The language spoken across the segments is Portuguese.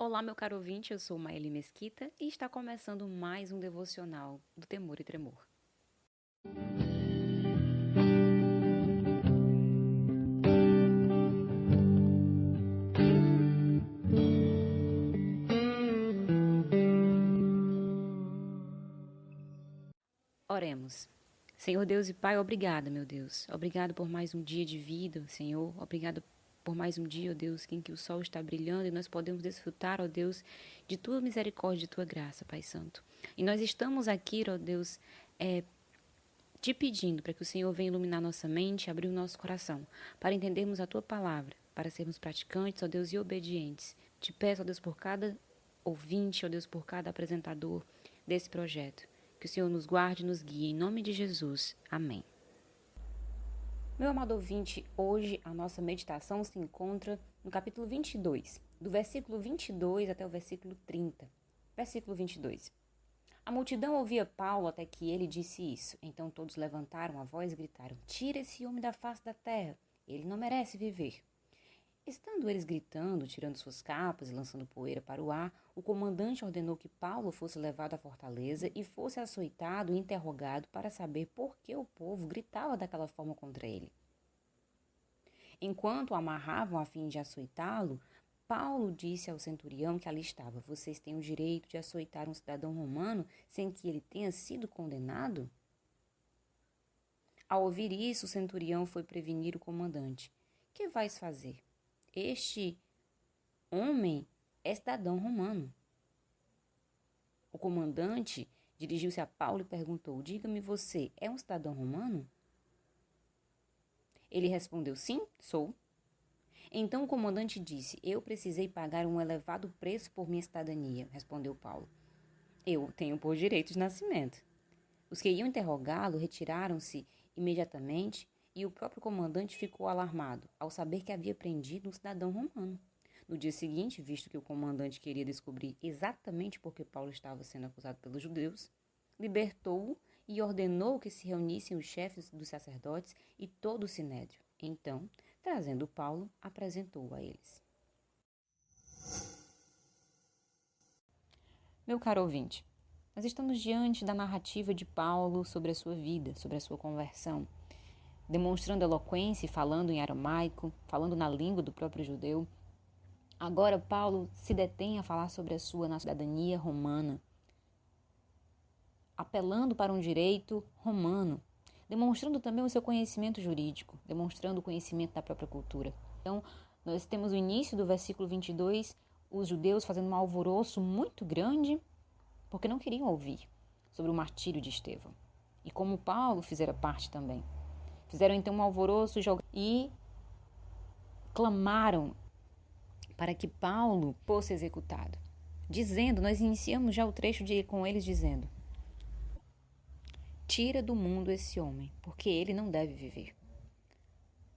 Olá, meu caro ouvinte, eu sou Maeli Mesquita e está começando mais um devocional do Temor e Tremor. Oremos. Senhor Deus e Pai, obrigada, meu Deus. Obrigado por mais um dia de vida, Senhor. Obrigado por mais um dia, ó Deus, em que o sol está brilhando e nós podemos desfrutar, ó Deus, de Tua misericórdia e de Tua graça, Pai Santo. E nós estamos aqui, ó Deus, te pedindo para que o Senhor venha iluminar nossa mente, abrir o nosso coração, para entendermos a Tua palavra, para sermos praticantes, ó Deus, e obedientes. Te peço, ó Deus, por cada ouvinte, ó Deus, por cada apresentador desse projeto. Que o Senhor nos guarde e nos guie. Em nome de Jesus. Amém. Meu amado ouvinte, hoje a nossa meditação se encontra no capítulo 22, do versículo 22 até o versículo 30. Versículo 22. A multidão ouvia Paulo até que ele disse isso. Então todos levantaram a voz e gritaram: Tira esse homem da face da terra, ele não merece viver. Estando eles gritando, tirando suas capas e lançando poeira para o ar, o comandante ordenou que Paulo fosse levado à fortaleza e fosse açoitado e interrogado para saber por que o povo gritava daquela forma contra ele. Enquanto o amarravam a fim de açoitá-lo, Paulo disse ao centurião que ali estava: Vocês têm o direito de açoitar um cidadão romano sem que ele tenha sido condenado? Ao ouvir isso, o centurião foi prevenir o comandante: Que vais fazer? Este homem é cidadão romano. O comandante dirigiu-se a Paulo e perguntou: Diga-me você, é um cidadão romano? Ele respondeu: Sim, sou. Então o comandante disse: Eu precisei pagar um elevado preço por minha cidadania, respondeu Paulo. Eu tenho por direito de nascimento. Os que iam interrogá-lo retiraram-se imediatamente e o próprio comandante ficou alarmado ao saber que havia prendido um cidadão romano. No dia seguinte, visto que o comandante queria descobrir exatamente por que Paulo estava sendo acusado pelos judeus, libertou-o e ordenou que se reunissem os chefes dos sacerdotes e todo o sinédrio. Então, trazendo Paulo, apresentou-o a eles. Meu caro ouvinte, nós estamos diante da narrativa de Paulo sobre a sua vida, sobre a sua conversão, demonstrando eloquência e falando em aramaico, falando na língua do próprio judeu. Agora Paulo se detém a falar sobre a sua cidadania romana, apelando para um direito romano, demonstrando também o seu conhecimento jurídico, demonstrando o conhecimento da própria cultura. Então, nós temos o início do versículo 22, os judeus fazendo um alvoroço muito grande, porque não queriam ouvir sobre o martírio de Estevão. E como Paulo fizera parte também. Fizeram então um alvoroço e clamaram para que Paulo fosse executado. Dizendo, nós iniciamos já o trecho com eles dizendo: Tira do mundo esse homem, porque ele não deve viver.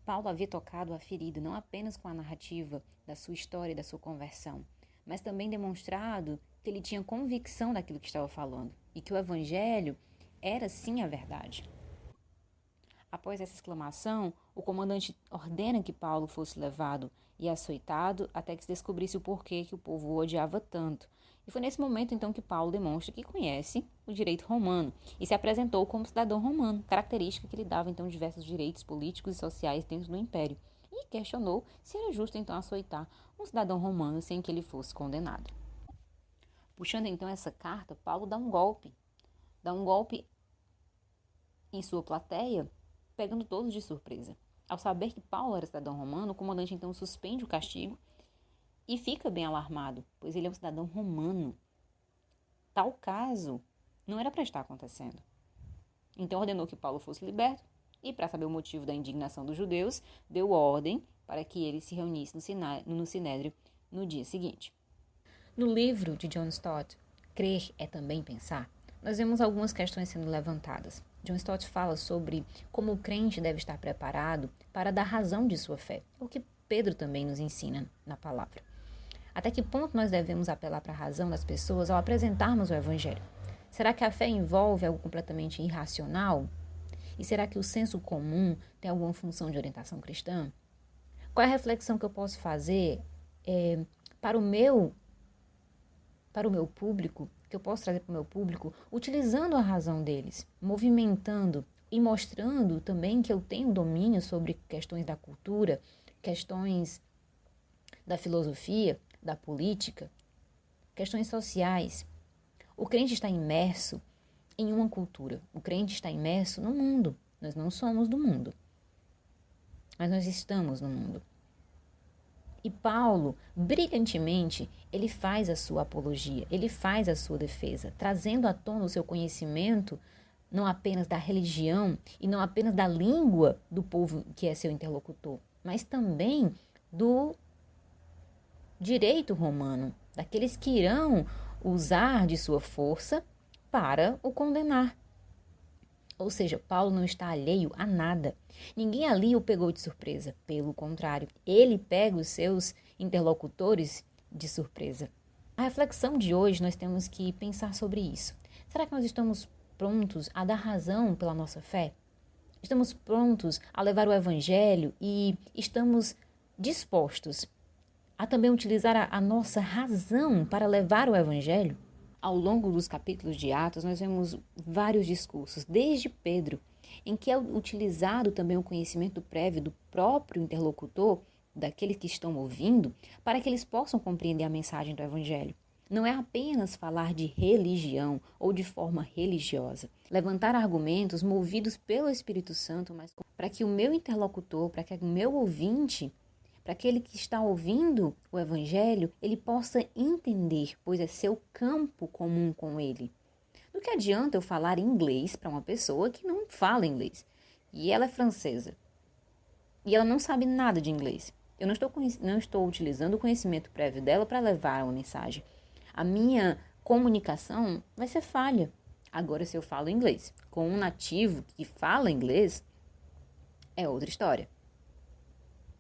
Paulo havia tocado a ferida não apenas com a narrativa da sua história e da sua conversão, mas também demonstrado que ele tinha convicção daquilo que estava falando e que o evangelho era sim a verdade. Após essa exclamação, o comandante ordena que Paulo fosse levado e açoitado até que se descobrisse o porquê que o povo o odiava tanto. E foi nesse momento então que Paulo demonstra que conhece o direito romano e se apresentou como cidadão romano, característica que lhe dava então diversos direitos políticos e sociais dentro do império. E questionou se era justo então açoitar um cidadão romano sem que ele fosse condenado. Puxando então essa carta, Paulo dá um golpe em sua plateia, pegando todos de surpresa. Ao saber que Paulo era cidadão romano, o comandante então suspende o castigo e fica bem alarmado, pois ele é um cidadão romano. Tal caso não era para estar acontecendo. Então ordenou que Paulo fosse liberto e, para saber o motivo da indignação dos judeus, deu ordem para que ele se reunisse no sinédrio no dia seguinte. No livro de John Stott, Crer é também pensar, nós vemos algumas questões sendo levantadas. John Stott fala sobre como o crente deve estar preparado para dar razão de sua fé, o que Pedro também nos ensina na palavra. Até que ponto nós devemos apelar para a razão das pessoas ao apresentarmos o evangelho? Será que a fé envolve algo completamente irracional? E será que o senso comum tem alguma função de orientação cristã? Qual é a reflexão que eu posso fazer para o meu para o meu público, que eu posso trazer para o meu público, utilizando a razão deles, movimentando e mostrando também que eu tenho domínio sobre questões da cultura, questões da filosofia, da política, questões sociais. O crente está imerso em uma cultura. O crente está imerso no mundo. Nós não somos do mundo, mas nós estamos no mundo. E Paulo, brilhantemente, ele faz a sua apologia, ele faz a sua defesa, trazendo à tona o seu conhecimento, não apenas da religião e não apenas da língua do povo que é seu interlocutor, mas também do direito romano, daqueles que irão usar de sua força para o condenar. Ou seja, Paulo não está alheio a nada. Ninguém ali o pegou de surpresa. Pelo contrário, ele pega os seus interlocutores de surpresa. A reflexão de hoje nós temos que pensar sobre isso. Será que nós estamos prontos a dar razão pela nossa fé? Estamos prontos a levar o evangelho e estamos dispostos a também utilizar a nossa razão para levar o evangelho? Ao longo dos capítulos de Atos, nós vemos vários discursos, desde Pedro, em que é utilizado também o conhecimento prévio do próprio interlocutor, daqueles que estão ouvindo, para que eles possam compreender a mensagem do Evangelho. Não é apenas falar de religião ou de forma religiosa. Levantar argumentos movidos pelo Espírito Santo, mas para que o meu interlocutor, para que o meu ouvinte, para aquele que está ouvindo o Evangelho, ele possa entender, pois é seu campo comum com ele. Do que adianta eu falar inglês para uma pessoa que não fala inglês? E ela é francesa. E ela não sabe nada de inglês. Eu não estou utilizando o conhecimento prévio dela para levar uma mensagem. A minha comunicação vai ser falha. Agora, se eu falo inglês com um nativo que fala inglês, é outra história.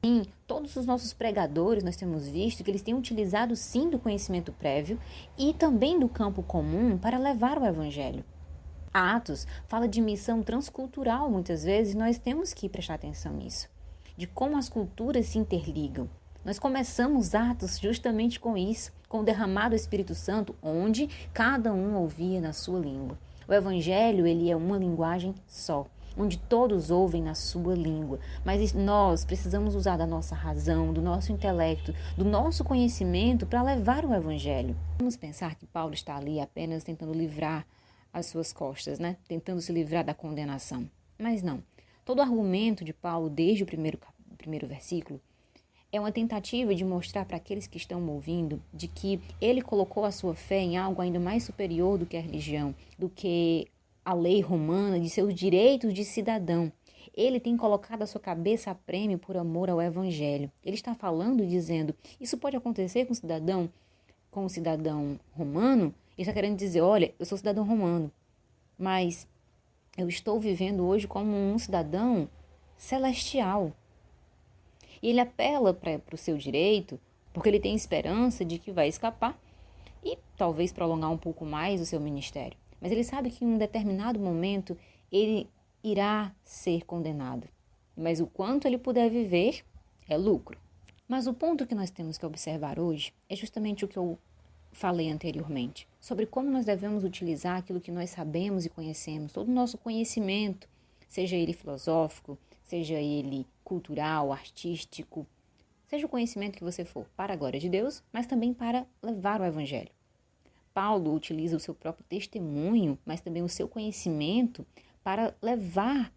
Sim, todos os nossos pregadores, nós temos visto que eles têm utilizado sim do conhecimento prévio e também do campo comum para levar o evangelho. Atos fala de missão transcultural, muitas vezes nós temos que prestar atenção nisso, de como as culturas se interligam. Nós começamos Atos justamente com isso, com o derramado do Espírito Santo, onde cada um ouvia na sua língua. O evangelho, ele é uma linguagem só, onde todos ouvem na sua língua, mas nós precisamos usar da nossa razão, do nosso intelecto, do nosso conhecimento para levar o evangelho. Vamos pensar que Paulo está ali apenas tentando livrar as suas costas, né? Tentando se livrar da condenação. Mas não. Todo o argumento de Paulo, desde o primeiro versículo, é uma tentativa de mostrar para aqueles que estão ouvindo de que ele colocou a sua fé em algo ainda mais superior do que a religião, do que a lei romana, de seus direitos de cidadão. Ele tem colocado a sua cabeça a prêmio por amor ao evangelho. Ele está falando e dizendo, isso pode acontecer com um cidadão romano? Ele está querendo dizer, olha, eu sou cidadão romano, mas eu estou vivendo hoje como um cidadão celestial. E ele apela para o seu direito, porque ele tem esperança de que vai escapar e talvez prolongar um pouco mais o seu ministério. Mas ele sabe que em um determinado momento ele irá ser condenado. Mas o quanto ele puder viver é lucro. Mas o ponto que nós temos que observar hoje é justamente o que eu falei anteriormente, sobre como nós devemos utilizar aquilo que nós sabemos e conhecemos, todo o nosso conhecimento, seja ele filosófico, seja ele cultural, artístico, seja o conhecimento que você for, para a glória de Deus, mas também para levar o evangelho. Paulo utiliza o seu próprio testemunho, mas também o seu conhecimento para levar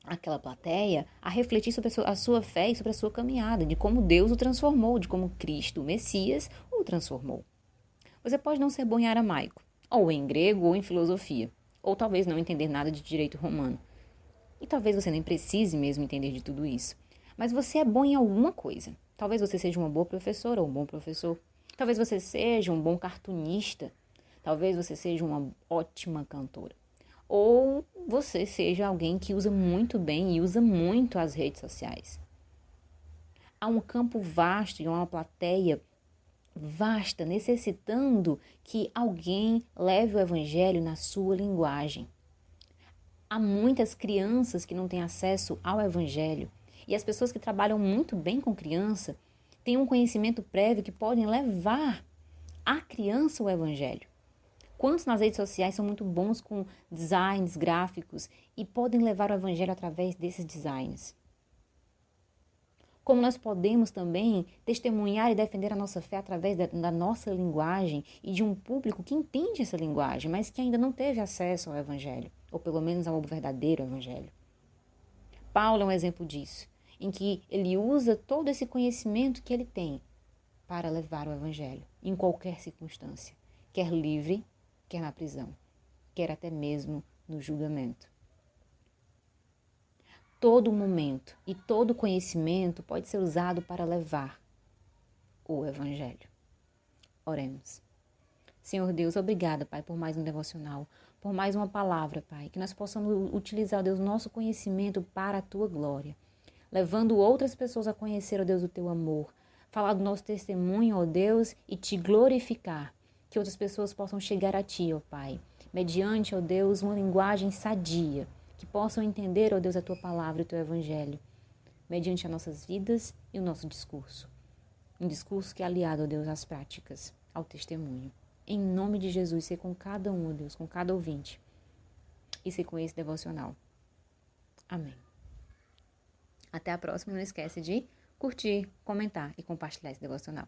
aquela plateia a refletir sobre a sua fé e sobre a sua caminhada, de como Deus o transformou, de como Cristo, o Messias, o transformou. Você pode não ser bom em aramaico, ou em grego, ou em filosofia, ou talvez não entender nada de direito romano. E talvez você nem precise mesmo entender de tudo isso. Mas você é bom em alguma coisa. Talvez você seja uma boa professora ou um bom professor. Talvez você seja um bom cartunista. Talvez você seja uma ótima cantora. Ou você seja alguém que usa muito bem e usa muito as redes sociais. Há um campo vasto e uma plateia vasta necessitando que alguém leve o evangelho na sua linguagem. Há muitas crianças que não têm acesso ao evangelho. E as pessoas que trabalham muito bem com criança têm um conhecimento prévio que podem levar a criança o Evangelho. Quantos nas redes sociais são muito bons com designs, gráficos e podem levar o Evangelho através desses designs? Como nós podemos também testemunhar e defender a nossa fé através da nossa linguagem e de um público que entende essa linguagem, mas que ainda não teve acesso ao Evangelho, ou pelo menos ao verdadeiro Evangelho. Paulo é um exemplo disso, em que ele usa todo esse conhecimento que ele tem para levar o Evangelho, em qualquer circunstância, quer livre, quer na prisão, quer até mesmo no julgamento. Todo momento e todo conhecimento pode ser usado para levar o Evangelho. Oremos. Senhor Deus, obrigada, Pai, por mais um devocional, por mais uma palavra, Pai, que nós possamos utilizar, Deus, nosso conhecimento para a Tua glória, levando outras pessoas a conhecer, ó Deus, o Teu amor, falar do nosso testemunho, ó Deus, e Te glorificar, que outras pessoas possam chegar a Ti, ó Pai, mediante, ó Deus, uma linguagem sadia, que possam entender, ó Deus, a Tua palavra e o Teu Evangelho, mediante as nossas vidas e o nosso discurso. Um discurso que é aliado, ó Deus, às práticas, ao testemunho. Em nome de Jesus, ser com cada um, ó Deus, com cada ouvinte, e ser com esse devocional. Amém. Até a próxima. Não esquece de curtir, comentar e compartilhar esse devocional.